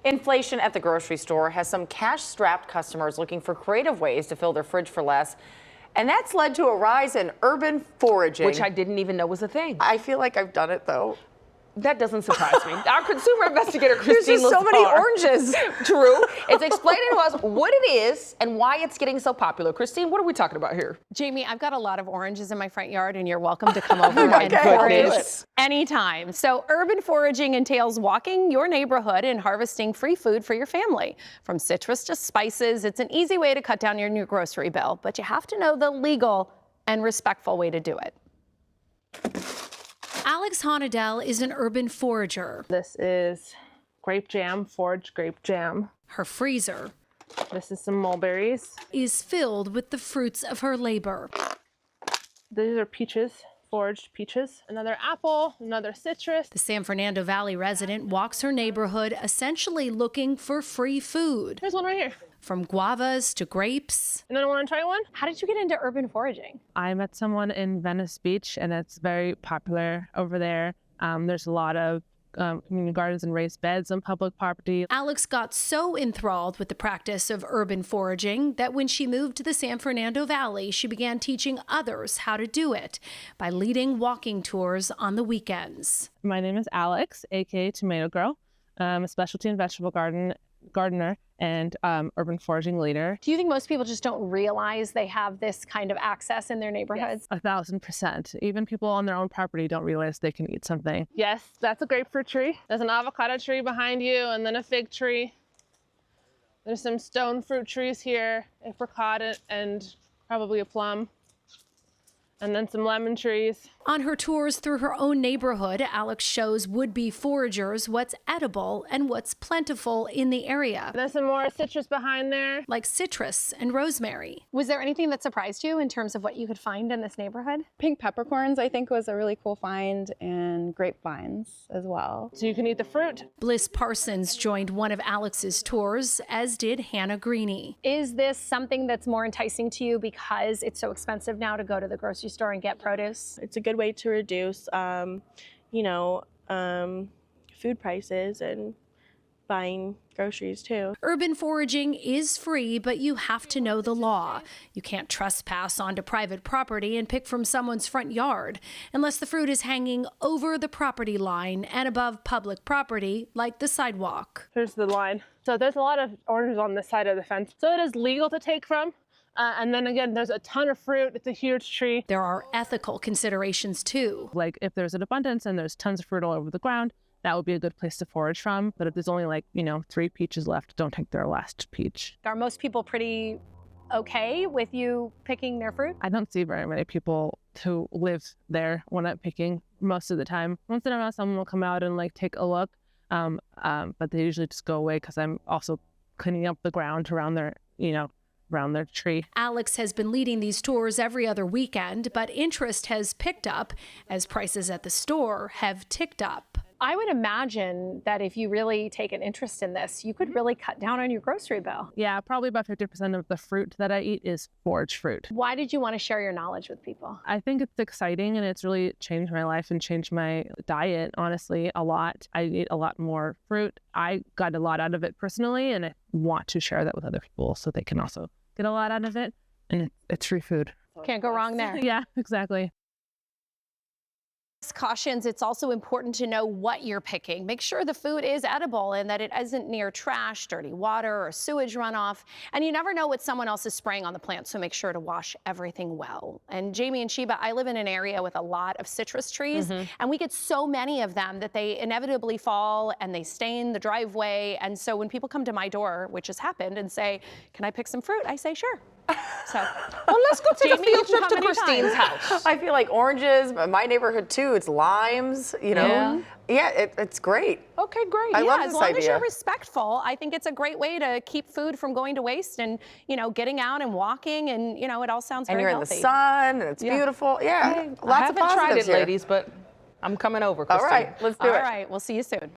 Inflation at the grocery store has some cash-strapped customers looking for creative ways to fill their fridge for less. And that's led to a rise in urban foraging. Which I didn't even know was a thing. I feel like I've done it, though. That doesn't surprise me. Our consumer investigator, Christine There's just so many oranges. True. It's explaining to us what it is and why it's getting so popular. Christine, what are we talking about here? Jamie, I've got a lot of oranges in my front yard, and you're welcome to come over and forage anytime. So urban foraging entails walking your neighborhood and harvesting free food for your family. From citrus to spices, it's an easy way to cut down your new grocery bill, but you have to know the legal and respectful way to do it. Alex Honadel is an urban forager. This is grape jam, foraged grape jam. Her freezer This is some mulberries. is filled with the fruits of her labor. These are peaches, foraged peaches. Another apple, another citrus. The San Fernando Valley resident walks her neighborhood essentially looking for free food. There's one right here. From guavas to grapes. Anyone want to try one? How did you get into urban foraging? I met someone in Venice Beach, and it's very popular over there. There's a lot of community gardens and raised beds on public property. Alex got so enthralled with the practice of urban foraging that when she moved to the San Fernando Valley, she began teaching others how to do it by leading walking tours on the weekends. My name is Alex, aka Tomato Girl. I'm a specialty and vegetable gardener and urban foraging leader. Do you think most people just don't realize they have this kind of access in their neighborhoods? 1,000%. Even people on their own property don't realize they can eat something. Yes, that's a grapefruit tree. There's an avocado tree behind you, and then a fig tree. There's some stone fruit trees here, apricot and probably a plum. And then some lemon trees. On her tours through her own neighborhood, Alex shows would-be foragers what's edible and what's plentiful in the area. There's some more citrus behind there. Like citrus and rosemary. Was there anything that surprised you in terms of what you could find in this neighborhood? Pink peppercorns, I think, was a really cool find, and grapevines as well. So you can eat the fruit. Bliss Parsons joined one of Alex's tours, as did Hannah Greeny. Is this something that's more enticing to you because it's so expensive now to go to the grocery store and get produce? It's a good way to reduce, food prices and buying groceries too. Urban foraging is free, but you have to know the law. You can't trespass onto private property and pick from someone's front yard unless the fruit is hanging over the property line and above public property, like the sidewalk. Here's the line. So there's a lot of oranges on this side of the fence. So it is legal to take from. And then again, there's a ton of fruit. It's a huge tree. There are ethical considerations too. Like if there's an abundance and there's tons of fruit all over the ground, that would be a good place to forage from. But if there's only 3 peaches left, don't take their last peach. Are most people pretty okay with you picking their fruit? I don't see very many people who live there when I'm picking most of the time. Once in a while, someone will come out and take a look. But they usually just go away because I'm also cleaning up the ground around their, around their tree. Alex has been leading these tours every other weekend, but interest has picked up as prices at the store have ticked up. I would imagine that if you really take an interest in this, you could really cut down on your grocery bill. Yeah, probably about 50% of the fruit that I eat is forage fruit. Why did you want to share your knowledge with people? I think it's exciting, and it's really changed my life and changed my diet, honestly, a lot. I eat a lot more fruit. I got a lot out of it personally, and I want to share that with other people so they can also get a lot out of it. And it's free food. Can't go wrong there. Yeah, exactly. Cautions, it's also important to know what you're picking. Make sure the food is edible and that it isn't near trash, dirty water, or sewage runoff. And you never know what someone else is spraying on the plant, so make sure to wash everything well. And Jamie and Sheba, I live in an area with a lot of citrus trees, and we get so many of them that they inevitably fall and they stain the driveway. And so when people come to my door, which has happened, and say, "Can I pick some fruit?" I say, "Sure." So, well, let's go take Jamie, a field you can trip to come Christine's anytime. house. I feel like oranges, my neighborhood too, it's limes, Yeah, it's great. Okay, great. I love as this long as idea. you're respectful, I think it's a great way to keep food from going to waste and, getting out and walking and, it all sounds very healthy. And you're in the sun and it's beautiful. Yeah, I lots of haven't tried positives it, here. ladies, but I'm coming over, All Christine. right, let's do it. All right, we'll see you soon.